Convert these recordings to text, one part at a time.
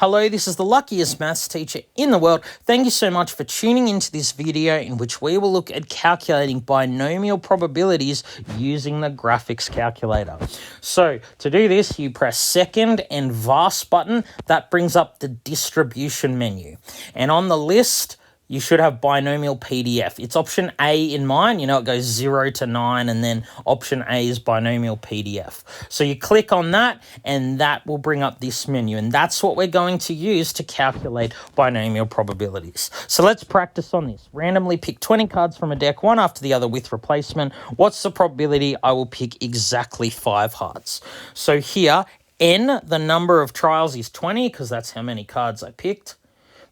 Hello, this is the luckiest maths teacher in the world. Thank you so much for tuning into this video in which we will look at calculating binomial probabilities using the graphics calculator. So to do this, you press second and vast button. That brings up the distribution menu. And on the list, you should have binomial PDF. It's option A in mine. You know, it goes 0 to 9, and then option A is binomial PDF. So you click on that, and that will bring up this menu, and that's what we're going to use to calculate binomial probabilities. So let's practice on this. Randomly pick 20 cards from a deck, one after the other with replacement. What's the probability? I will pick exactly 5 hearts. So here, N, the number of trials, is 20, because that's how many cards I picked.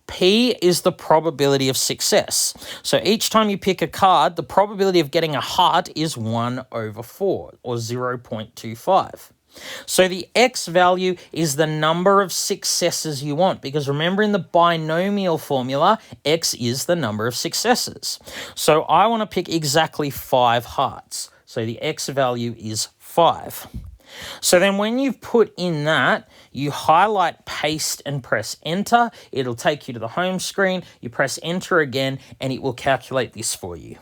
P is the probability of success. So each time you pick a card, the probability of getting a heart is 1 over 4, or 0.25. So the X value is the number of successes you want, because remember in the binomial formula, X is the number of successes. So I want to pick exactly 5 hearts. So the X value is 5. So then when you've put in that, you highlight, paste, and press enter. It'll take you to the home screen. You press enter again, and it will calculate this for you.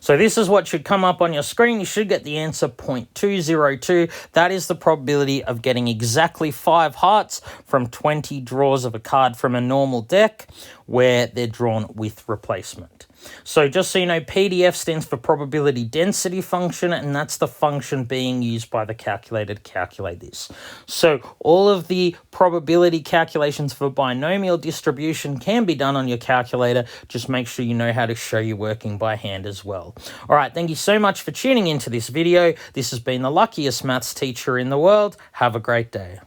So this is what should come up on your screen. You should get the answer 0.202. That is the probability of getting exactly 5 hearts from 20 draws of a card from a normal deck where they're drawn with replacement. So just so you know, PDF stands for probability density function, and that's the function being used by the calculator to calculate this. So all of the probability calculations for binomial distribution can be done on your calculator. Just make sure you know how to show you working by hand as well. All right, thank you so much for tuning into this video. This has been the luckiest maths teacher in the world. Have a great day.